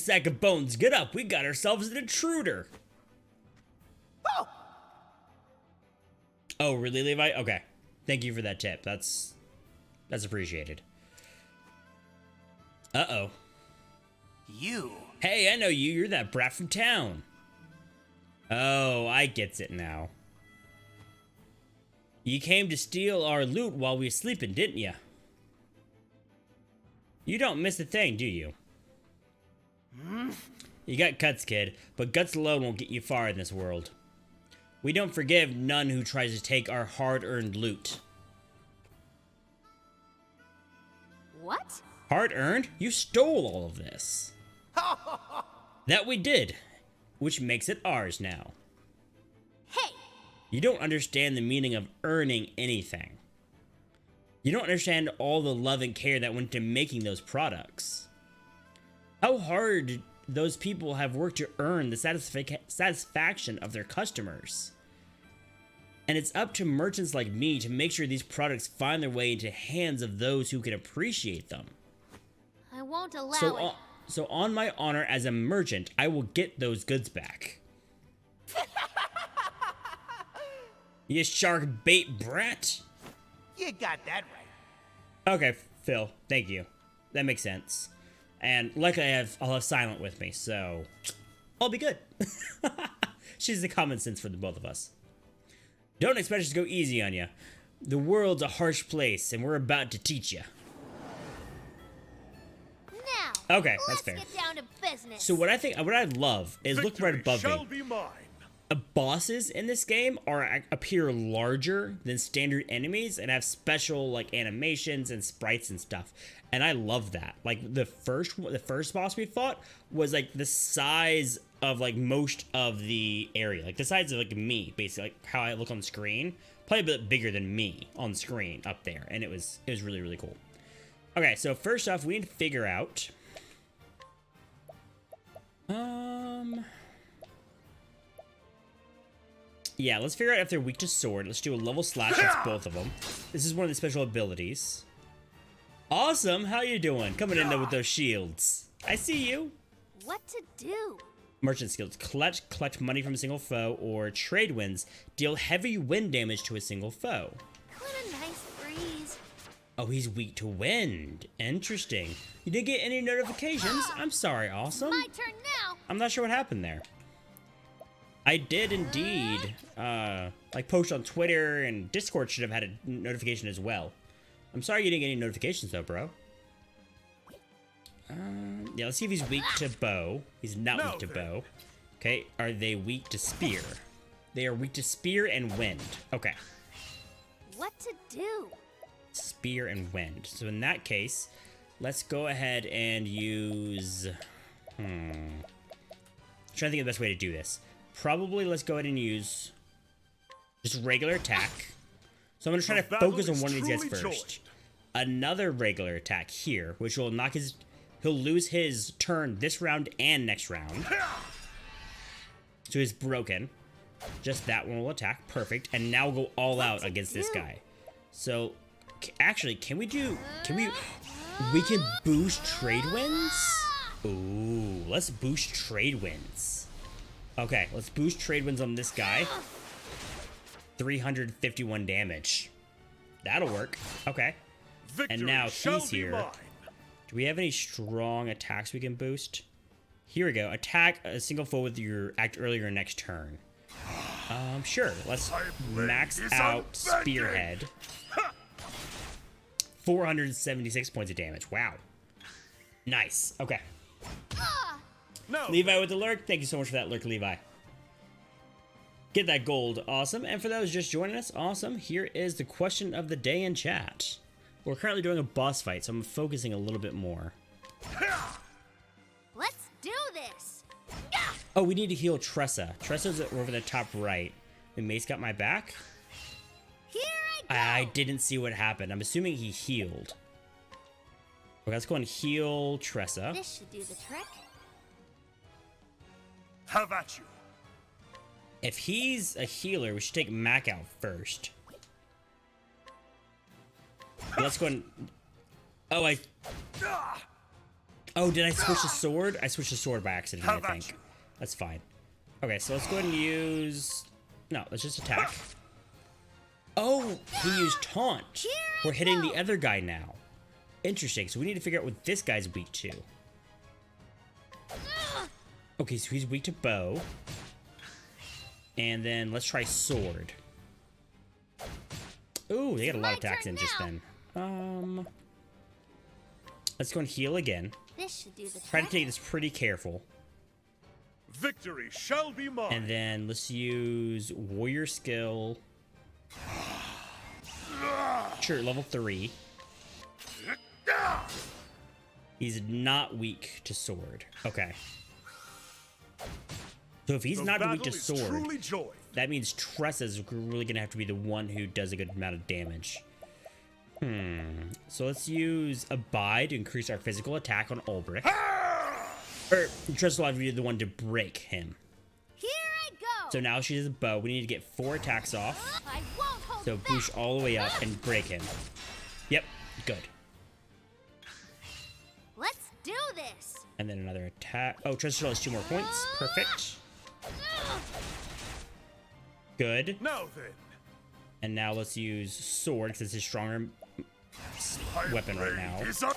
sack of bones, get up. We got ourselves an intruder. Oh! Oh, really, Levi? Okay. Thank you for that tip. That's appreciated. Uh-oh. You. Hey, I know you. You're that brat from town. Oh, I gets it now. You came to steal our loot while we were sleeping, didn't you? You don't miss a thing, do you? You got guts, kid, but guts alone won't get you far in this world. We don't forgive none who tries to take our hard-earned loot. What? Hard-earned? You stole all of this. That we did, which makes it ours now. Hey! You don't understand the meaning of earning anything. You don't understand all the love and care that went into making those products. How hard those people have worked to earn the satisfaction of their customers. And it's up to merchants like me to make sure these products find their way into hands of those who can appreciate them. I won't allow it. So on my honor as a merchant, I will get those goods back. You shark bait brat. You got that right. Okay, Phil, thank you. That makes sense. And luckily I'll have Silent with me, so I'll be good. She's the common sense for the both of us. Don't expect us to go easy on you. The world's a harsh place, and we're about to teach you. Now, okay, that's fair. Let's get down to business. So what I love is look right above shall me. Be mine. Bosses in this game appear larger than standard enemies and have special like animations and sprites and stuff, and I love that. Like the first boss we fought was like the size of like most of the area, like the size of like me, basically, like how I look on screen, probably a bit bigger than me on screen up there, and it was really, really cool. Okay, so first off, we need to figure out yeah, let's figure out if they're weak to sword. Let's do a level slash. That's both of them. This is one of the special abilities. Awesome. How you doing? Coming in there with those shields. I see you. What to do? Merchant skills. Collect money from a single foe, or trade winds. Deal heavy wind damage to a single foe. What a nice breeze. Oh, he's weak to wind. Interesting. You didn't get any notifications? I'm sorry, Awesome. My turn now. I'm not sure what happened there. I did indeed, like post on Twitter, and Discord should have had a notification as well. I'm sorry you didn't get any notifications though, bro. Yeah, let's see if he's weak to bow. He's not weak to bow. Okay, are they weak to spear? They are weak to spear and wind. Okay. What to do? Spear and wind. So in that case, let's go ahead and use... I'm trying to think of the best way to do this. Probably let's go ahead and use just regular attack. So I'm going to try to focus on one of these guys first. Another regular attack here, which will knock his... He'll lose his turn this round and next round. So he's broken. Just that one will attack. Perfect. And now we'll go all out against this guy. So, actually, can we... We can boost trade winds? Ooh, let's boost trade winds. Okay, let's boost trade winds on this guy. 351 damage. That'll work. Okay. And now he's here. Do we have any strong attacks we can boost? Here we go. Attack a single foe with your act earlier next turn. Sure. Let's max out Spearhead. 476 points of damage. Wow. Nice. Okay. No. Levi with the lurk. Thank you so much for that lurk, Levi. Get that gold. Awesome. And for those just joining us, awesome. Here is the question of the day in chat. We're currently doing a boss fight, so I'm focusing a little bit more. Let's do this. Oh, we need to heal Tressa. Tressa's over the top right. The mace got my back. Here I go. I didn't see what happened. I'm assuming he healed. Okay, let's go and heal Tressa. This should do the trick. Have at you. If he's a healer, we should take Mac out first. Let's go and... Oh, Oh, did I switch the sword? I switched the sword by accident, How I about think. you? That's fine. Okay, so let's go ahead and use... No, let's just attack. Oh, he used taunt. We're hitting the other guy now. Interesting, so we need to figure out what this guy's weak to. Okay, so he's weak to bow. And then let's try sword. Ooh, they got a lot of attacks in just then. Let's go and heal again. This should do the Try to trick. take this pretty careful. Victory shall be mine. And then let's use warrior skill. Sure, level 3. He's not weak to sword. Okay. So if he's The not weak battle to is sword, truly joy. that means Tressa's really gonna have to be the one who does a good amount of damage. So let's use Abide to increase our physical attack on Ulbrich. Or Tressa will have to be the one to break him. Here I go. So now she has a bow. We need to get 4 attacks off. I won't hold So back. boosh all the way up and break him. Yep, good. Let's do this. And then another attack. Oh, Tressa still has 2 more points. Perfect. Good. Now then. And now let's use sword because it's his stronger weapon right now. Blade is up.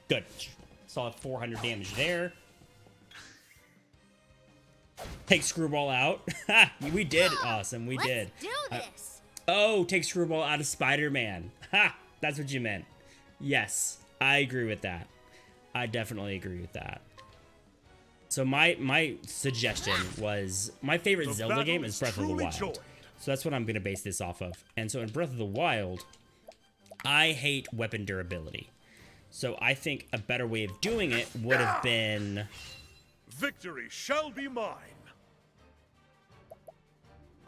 Good. Solid 400 damage there. Take Screwball out. Ha! We did it. Awesome. We Let's did. do this. Oh, take Screwball out of Spider-Man. Ha! That's what you meant. Yes, I agree with that. I definitely agree with that. So my suggestion was my favorite The Zelda battle game is is Breath of the truly Wild. joined. So that's what I'm going to base this off of. And so in Breath of the Wild, I hate weapon durability. So I think a better way of doing it would have been... Victory shall be mine.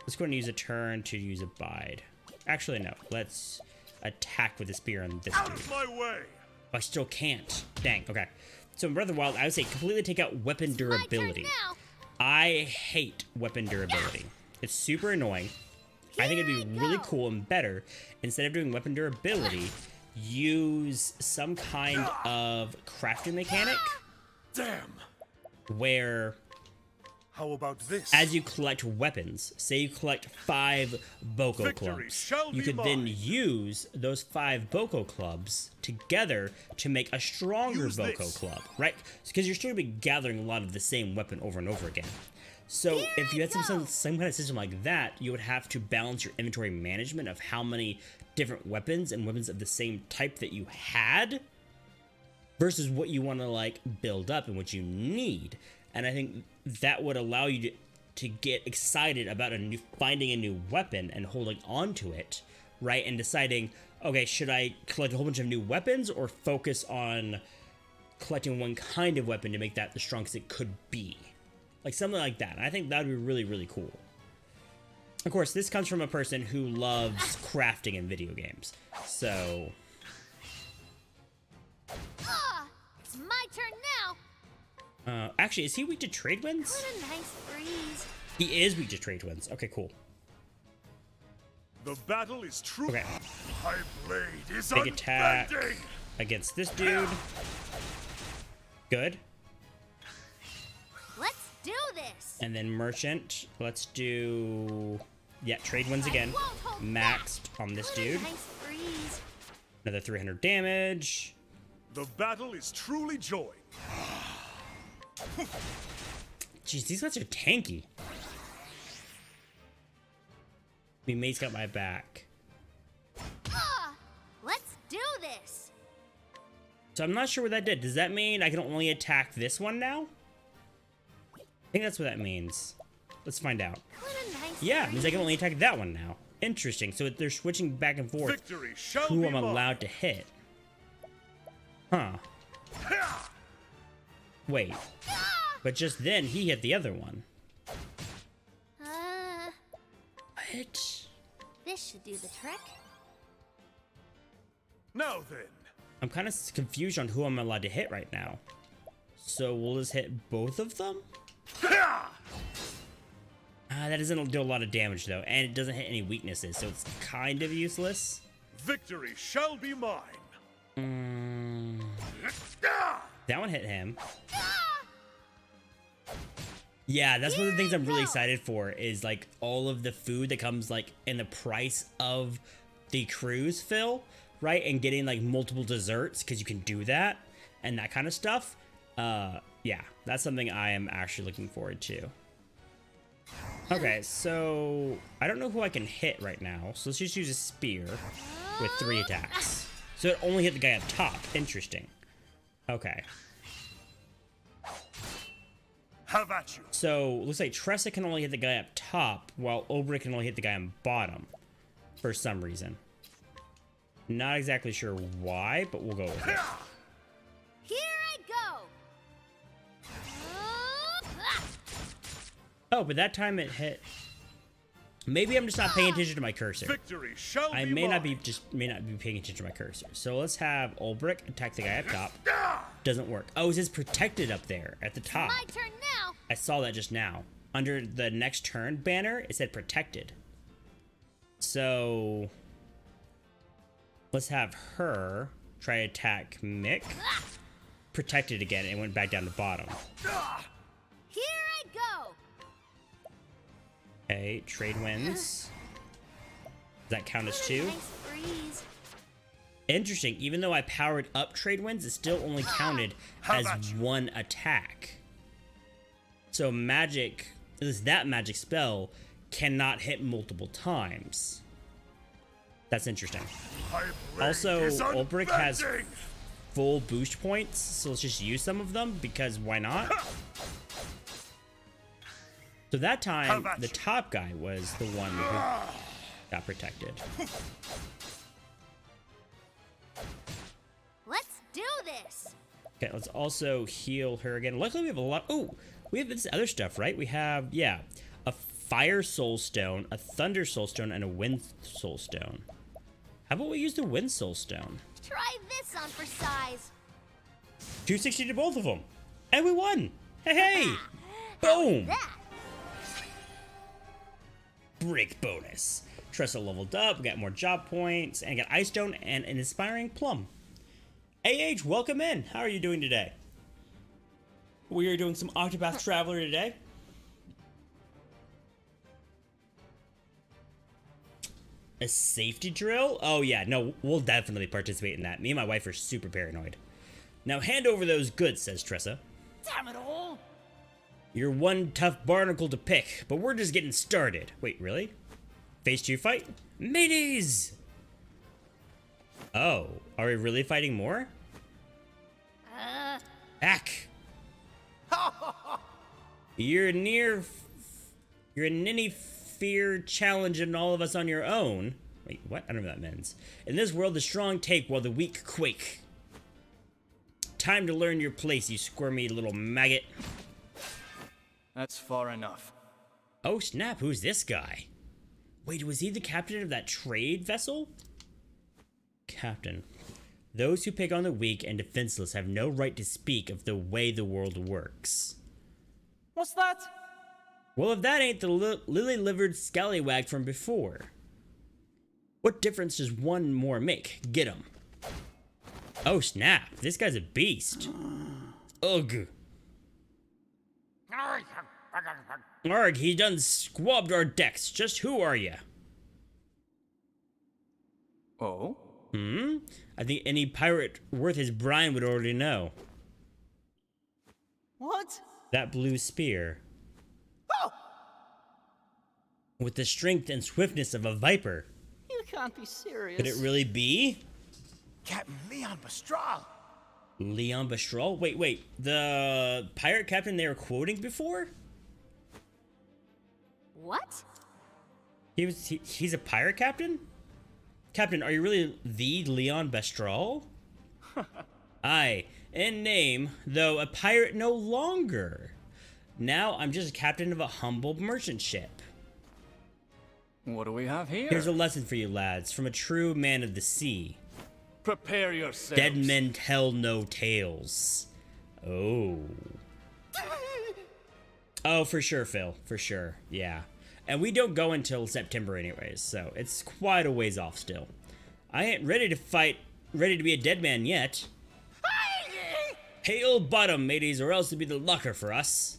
Let's go ahead and use a turn to use Abide. Actually, no. Let's attack with the spear on this Out dude. of my way. I still can't. Dang, okay. So in Breath of the Wild, I would say completely take out weapon durability. My turn now. I hate weapon durability. It's super annoying. I think it'd be really cool and better, instead of doing weapon durability, use some kind of crafting mechanic Damn. where How about this? as you collect weapons, say you collect 5 Boko Victory clubs, shall you be could then mine. use those 5 Boko clubs together to make a stronger Use Boko this. club, right? Because you're still going to be gathering a lot of the same weapon over and over again. So if you had some kind of system like that, you would have to balance your inventory management of how many different weapons and weapons of the same type that you had versus what you want to like build up and what you need. And I think that would allow you to get excited about finding a new weapon and holding on to it, right? And deciding, okay, should I collect a whole bunch of new weapons or focus on collecting one kind of weapon to make that the strongest it could be? Like something like that. And I think that would be really, really cool. Of course, this comes from a person who loves crafting in video games. So... It's my turn now. actually, is he weak to trade winds? What a nice breeze. He is weak to trade winds. Okay, cool. The battle is true. Okay. My blade is Big attack unbending. against this dude. Good. Let's do this. And then merchant. Let's do... Yeah, trade winds again. Maxed on this What a dude. nice breeze. Another 300 damage. The battle is truly joy. Jeez, these guys are tanky. My mate's got my back. Let's do this. So I'm not sure what that did. Does that mean I can only attack this one now? I think that's what that means. Let's find out. What a nice Yeah, it means I can breeze. only attack that one now. Interesting. So they're switching back and forth Victory shall who be I'm mine. allowed to hit. Huh. Wait. But just then, he hit the other one. What? This should do the trick. Now then. I'm kind of confused on who I'm allowed to hit right now. So we'll just hit both of them? That doesn't do a lot of damage, though. And it doesn't hit any weaknesses, so it's kind of useless. Victory shall be mine. That one hit him. Yeah, that's one of the things I'm really excited for is like all of the food that comes like in the price of the cruise, Phil, right? And getting like multiple desserts because you can do that and that kind of stuff. Yeah, that's something I am actually looking forward to. Okay, so I don't know who I can hit right now. So let's just use a spear with 3 attacks. So it only hit the guy up top. Interesting. Okay. How about you? So looks like Tressa can only hit the guy up top, while Obra can only hit the guy on bottom for some reason. Not exactly sure why, but we'll go with it. Here I go. Oh, but that time it hit. Maybe I'm just not paying attention to my cursor. Victory shall I be may not mine. be paying attention to my cursor. So let's have Ulbrich attack the guy up top. Doesn't work. Oh, it says protected up there at the top. My turn now. I saw that just now. Under the next turn banner, it said protected. So let's have her try to attack Mick. Protected again and went back down to bottom. Here I go. Okay, trade wins. Does that count as 2? Nice breeze. Interesting. Even though I powered up trade wins, it still only counted How as about you? 1 attack. So magic, at least that magic spell, cannot hit multiple times. That's interesting. My blade Also, is Ulbrich has unbending. full boost points, so let's just use some of them because why not? So that How time, about the you? top guy was the one who got protected. Let's do this. Okay, let's also heal her again. Luckily, we have a lot. Oh, we have this other stuff, right? We have, yeah, a fire soul stone, a thunder soul stone, and a wind soul stone. How about we use the wind soul stone? Try this on for size. 260 to both of them. And we won. Hey, hey. How was Boom. that? Break bonus. Tressa leveled up, we got more job points, and got ice stone and an inspiring plum. AH, welcome in. How are you doing today? We are doing some Octopath Traveler today. A safety drill? Oh yeah, no, we'll definitely participate in that. Me and my wife are super paranoid. Now hand over those goods, says Tressa. Damn it all! You're one tough barnacle to pick, but we're just getting started. Wait, really? Phase 2 fight? Mateys! Oh, are we really fighting more? Back! You're a ninny fear challenging all of us on your own. Wait, what? I don't know what that means. In this world, the strong take while the weak quake. Time to learn your place, you squirmy little maggot. That's far enough. Oh snap, who's this guy? Wait, was he the captain of that trade vessel? Captain. Those who pick on the weak and defenseless have no right to speak of the way the world works. What's that? Well, if that ain't the lily-livered scallywag from before. What difference does one more make? Get him. Oh snap, this guy's a beast. Ugh. Arg, he done squabbed our decks. Just who are ya? Oh? I think any pirate worth his brine would already know. What? That blue spear. Oh! With the strength and swiftness of a viper. You can't be serious. Could it really be? Captain Leon Mistral! Leon Bestral? Wait. The pirate captain they were quoting before? What? He's a pirate captain? Captain, are you really the Leon Bestral? Aye, in name, though a pirate no longer. Now I'm just a captain of a humble merchant ship. What do we have here? Here's a lesson for you lads, from a true man of the sea. Prepare yourselves. Dead men tell no tales. Oh. Oh, for sure, Phil. For sure. Yeah. And we don't go until September anyways, so it's quite a ways off still. I ain't ready to fight, ready to be a dead man yet. Hail bottom, mateys, or else it'll be the locker for us.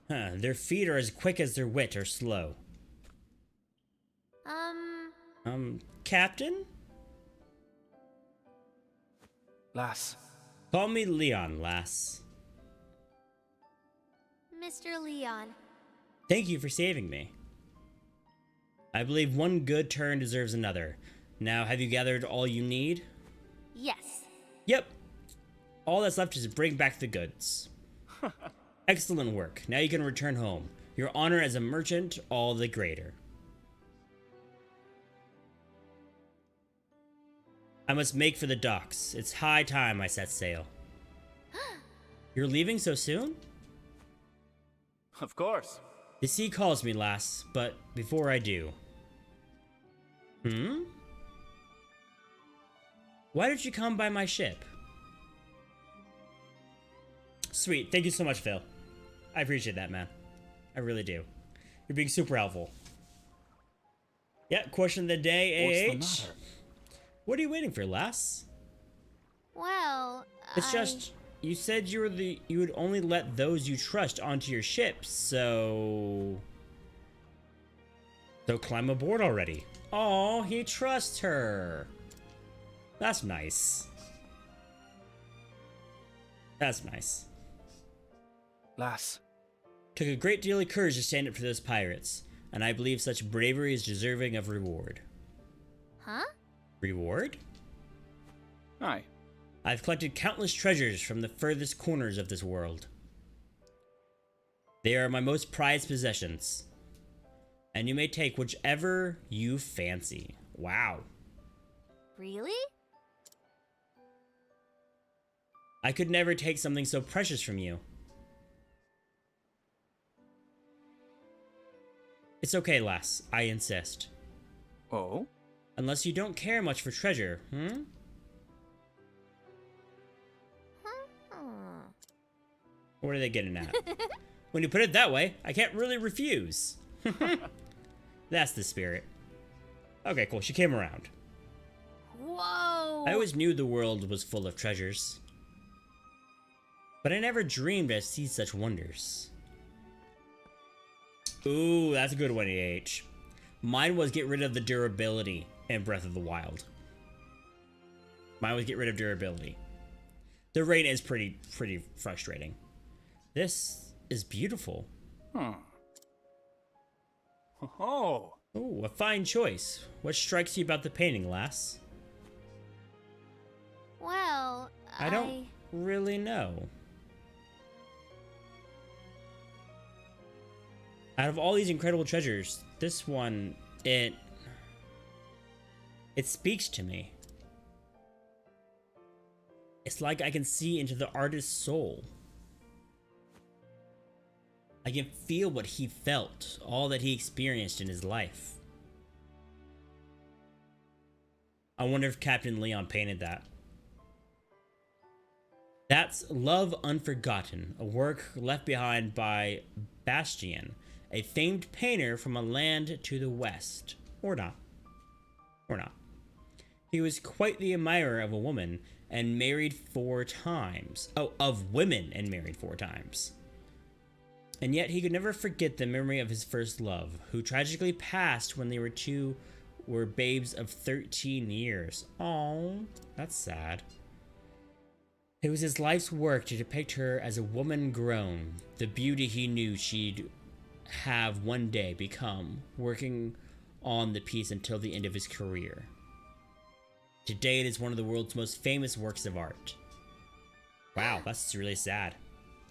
Their feet are as quick as their wit are slow. Captain? Lass. Call me Leon, lass. Mr. Leon. Thank you for saving me. I believe one good turn deserves another. Now, have you gathered all you need? Yes. Yep. All that's left is to bring back the goods. Excellent work. Now you can return home. Your honor as a merchant, all the greater. I must make for the docks. It's high time I set sail. You're leaving so soon? Of course. The sea calls me, lass, but before I do... Why did you come by my ship? Sweet, thank you so much, Phil. I appreciate that, man. I really do. You're being super helpful. Yeah, question of the day, AH. What's the matter? What are you waiting for, lass? Well, It's just... You said you would only let those you trust onto your ship, so climb aboard already. Oh, he trusts her. That's nice. That's nice. Lass. Took a great deal of courage to stand up for those pirates, and I believe such bravery is deserving of reward. Huh? Reward? Aye. I've collected countless treasures from the furthest corners of this world. They are my most prized possessions, and you may take whichever you fancy. Wow. Really? I could never take something so precious from you. It's okay, lass. I insist. Oh? Unless you don't care much for treasure, What are they getting at? When you put it that way, I can't really refuse. That's the spirit. Okay, cool. She came around. Whoa! I always knew the world was full of treasures, but I never dreamed I'd see such wonders. Ooh, that's a good one, AH. Mine was get rid of the durability in Breath of the Wild. Mine was get rid of durability. The rain is pretty frustrating. This is beautiful. Oh. Oh, a fine choice. What strikes you about the painting, lass? Well, I don't really know. Out of all these incredible treasures, this one, it speaks to me. It's like I can see into the artist's soul. I can feel what he felt, all that he experienced in his life. I wonder if Captain Leon painted that. That's Love Unforgotten, a work left behind by Bastian, a famed painter from a land to the west. Or not. Or not. He was quite the admirer of a woman and married 4 times. Oh, of women and married 4 times. And yet he could never forget the memory of his first love, who tragically passed when they were babes of 13 years. Oh, that's sad. It was his life's work to depict her as a woman grown, the beauty he knew she'd have one day become, working on the piece until the end of his career. Today it is one of the world's most famous works of art. Wow, that's really sad.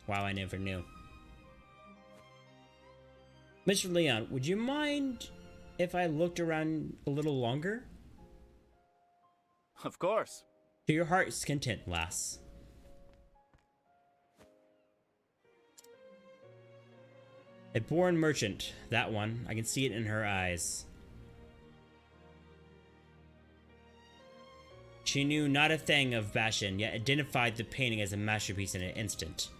Wow, I never knew. Mr. Leon, would you mind if I looked around a little longer? Of course. To your heart's content, lass. A born merchant, that one. I can see it in her eyes. She knew not a thing of Bashan, yet identified the painting as a masterpiece in an instant.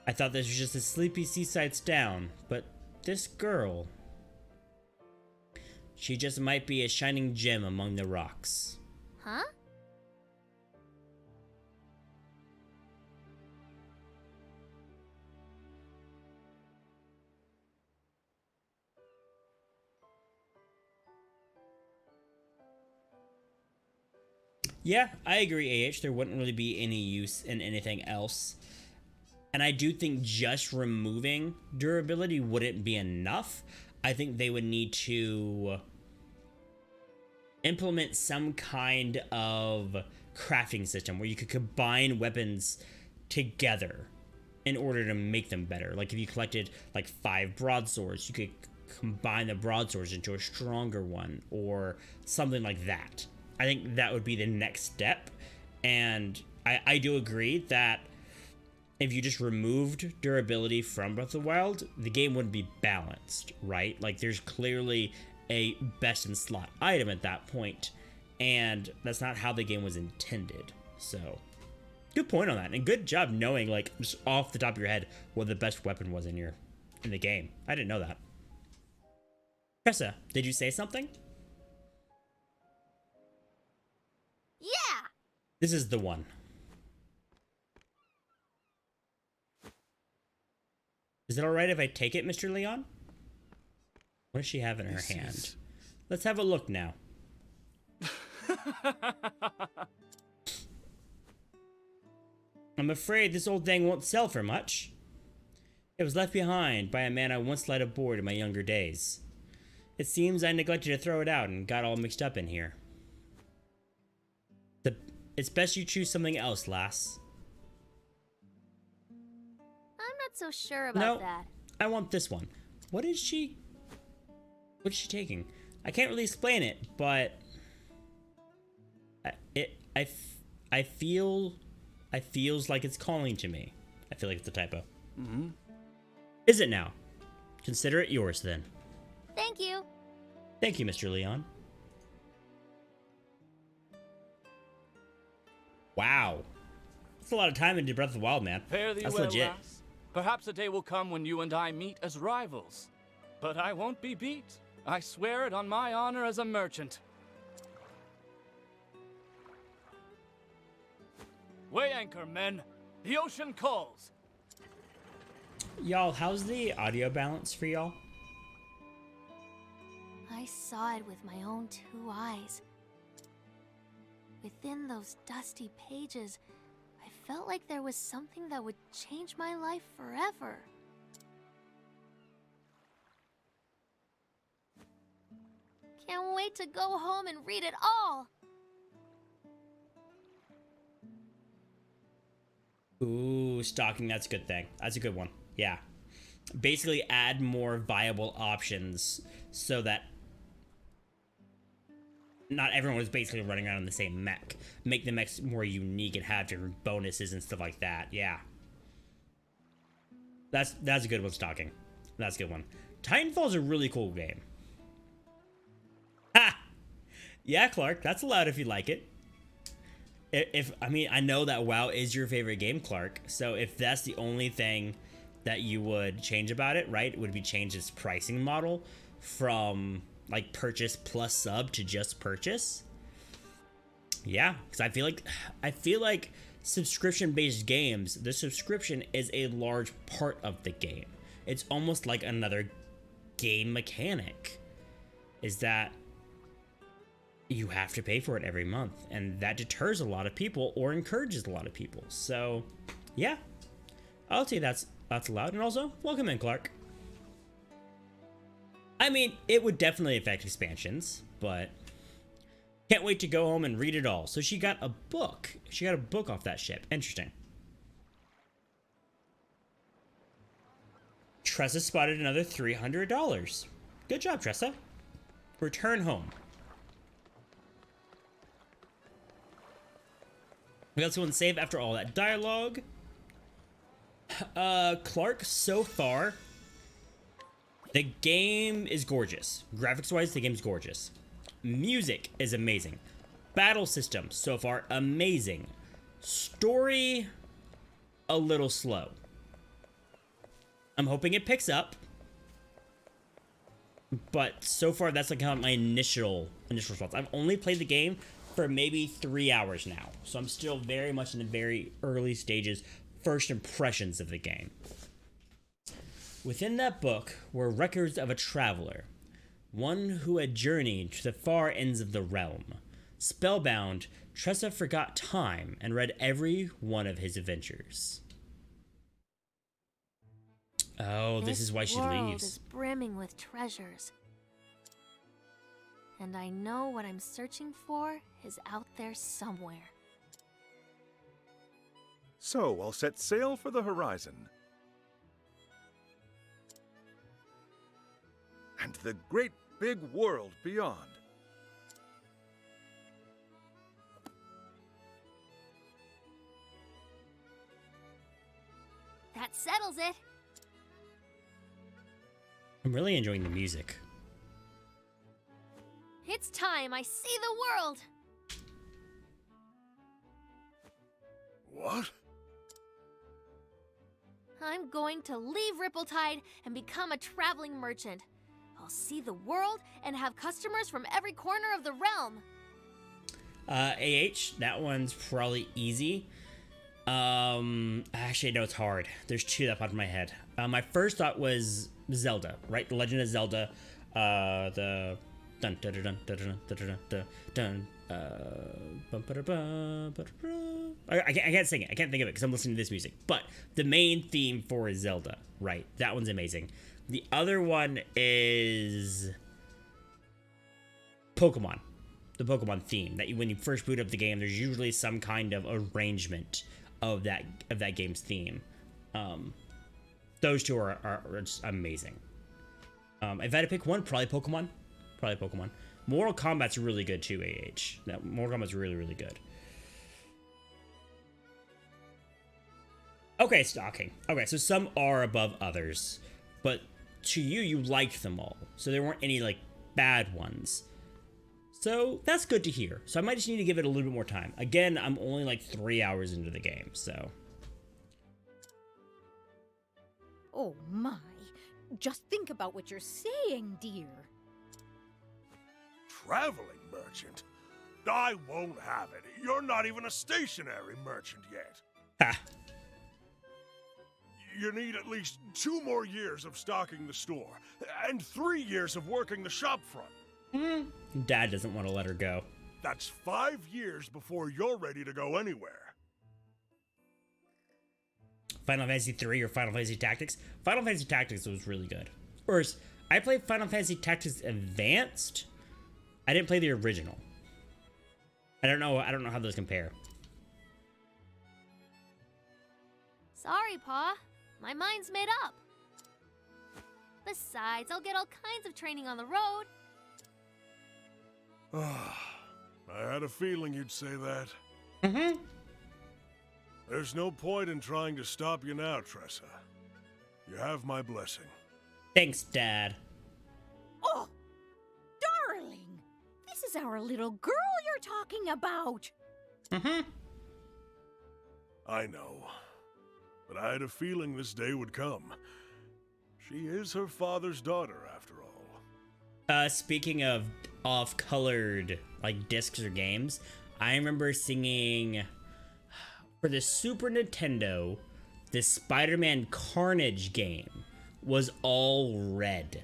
I thought this was just a sleepy seaside town, but this girl... She just might be a shining gem among the rocks. Huh? Yeah, I agree, AH. There wouldn't really be any use in anything else. And I do think just removing durability wouldn't be enough. I think they would need to implement some kind of crafting system where you could combine weapons together in order to make them better. Like if you collected like 5 broadswords, you could combine the broadswords into a stronger one or something like that. I think that would be the next step. And I do agree that if you just removed durability from Breath of the Wild, the game wouldn't be balanced, right? Like there's clearly a best in slot item at that point, and that's not how the game was intended. So good point on that, and good job knowing, like, just off the top of your head what the best weapon was in the game. I didn't know that. Tressa, did you say something? Yeah! This is the one. Is it alright if I take it, Mr. Leon? What does she have in her hand? Let's have a look now. I'm afraid this old thing won't sell for much. It was left behind by a man I once led aboard in my younger days. It seems I neglected to throw it out and got all mixed up in here. It's best you choose something else, lass. I'm not so sure about that. I want this one. What is she taking? I can't really explain it, but I feels like it's calling to me. I feel like it's a typo. Mm-hmm. Is it now? Consider it yours then. Thank you. Thank you, Mr. Leon. Wow. That's a lot of time into Breath of the Wild, man. Fare thee That's well, legit. lass. Perhaps a day will come when you and I meet as rivals. But I won't be beat. I swear it on my honor as a merchant. Weigh anchor, men. The ocean calls. Y'all, how's the audio balance for y'all? I saw it with my own 2 eyes. Within those dusty pages, I felt like there was something that would change my life forever. Can't wait to go home and read it all! Ooh, stocking, that's a good thing. That's a good one. Yeah. Basically add more viable options so that not everyone is basically running around in the same mech. Make the mechs more unique and have different bonuses and stuff like that. Yeah. That's a good one, stocking. That's a good one. Titanfall's a really cool game. Ha! Yeah, Clark, that's allowed if you like it. I mean, I know that WoW is your favorite game, Clark, so if that's the only thing that you would change about it, right, it would be change its pricing model from, like, purchase plus sub to just purchase. Yeah, because I feel like subscription-based games, the subscription is a large part of the game. It's almost like another game mechanic, is that you have to pay for it every month, and that deters a lot of people or encourages a lot of people. So yeah, I'll say that's allowed. And also, welcome in, Clark. I mean, it would definitely affect expansions, but can't wait to go home and read it all. So she got a book. She got a book off that ship. Interesting. Tressa spotted another $300. Good job, Tressa. Return home. We got someone save after all that dialogue. Clark, so far, the game is gorgeous. Graphics-wise, the game's gorgeous. Music is amazing. Battle system, so far, amazing. Story, a little slow. I'm hoping it picks up. but so far that's like kind of my initial response. I've only played the game for maybe 3 hours now, so I'm still very much in the very early stages, first impressions of the game. Within that book were records of a traveler, one who had journeyed to the far ends of the realm. Spellbound, Tressa forgot time and read every one of his adventures. Oh, this is why she This world leaves. is brimming with treasures. And I know what I'm searching for is out there somewhere. So I'll set sail for the horizon. And the great big world beyond. That settles it. I'm really enjoying the music. It's time I see the world. What? I'm going to leave Rippletide and become a traveling merchant. I'll see the world and have customers from every corner of the realm. that one's probably easy. Actually, no, it's hard. There's two that popped in my head. My first thought was Zelda, right? The Legend of Zelda. The dun dun dun dun dun dun dun dun. I can't sing it. I can't think of it because I'm listening to this music. But the main theme for Zelda, right? That one's amazing. The other one is Pokemon. The Pokemon theme that when you first boot up the game, there's usually some kind of arrangement of that game's theme. Those two are just amazing. If I had to pick one, probably Pokemon. Mortal Kombat's really good too. Mortal Kombat's really, really good. Okay, stocking. Okay, so some are above others, but to you liked them all, so there weren't any like bad ones. So that's good to hear. So I might just need to give it a little bit more time. Again, I'm only like 3 hours into the game, so. Oh my. Just think about what you're saying, dear. Traveling merchant? I won't have it. You're not even a stationary merchant yet. Ha! You need at least 2 more years of stocking the store, and 3 years of working the shop front. Dad doesn't want to let her go. That's 5 years before you're ready to go anywhere. Final Fantasy 3 or Final Fantasy Tactics? Final Fantasy Tactics was really good. Or I played Final Fantasy Tactics Advanced. I didn't play the original. I don't know how those compare. Sorry, Pa. My mind's made up. Besides, I'll get all kinds of training on the road. I had a feeling you'd say that. Mm-hmm. There's no point in trying to stop you now, Tressa. You have my blessing. Thanks, Dad. Oh, darling. This is our little girl you're talking about. Mm-hmm. I know. But I had a feeling this day would come. She is her father's daughter, after all. Speaking of off-colored, like, discs or games, I remember singing for the Super Nintendo, the Spider-Man Carnage game was all red.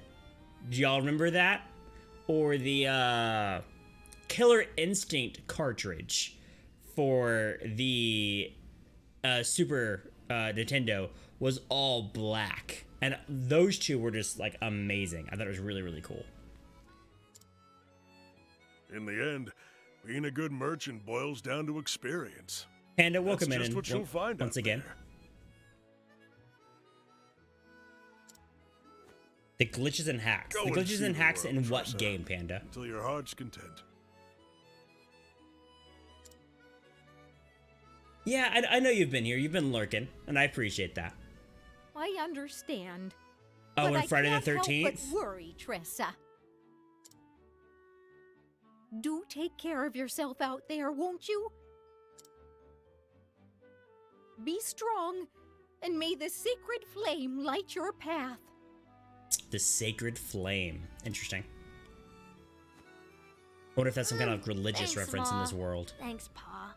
Do y'all remember that? Or the Killer Instinct cartridge for the Super Nintendo was all black. And those two were just, like, amazing. I thought it was really, really cool. In the end, being a good merchant boils down to experience. Panda, welcome That's in just what you'll find once out again. there. The glitches and hacks. Go The and glitches see and the hacks world, in what Tressa, game, Panda? Until your heart's content. Yeah, I know you've been here. You've been lurking, and I appreciate that. I understand. Oh, but and Friday the I can't help 13th? but worry, Tressa. Do take care of yourself out there, won't you? Be strong, and may the sacred flame light your path. The sacred flame. Interesting. I wonder if that's some kind of religious Thanks, reference in Ma. this world. Thanks, Pa.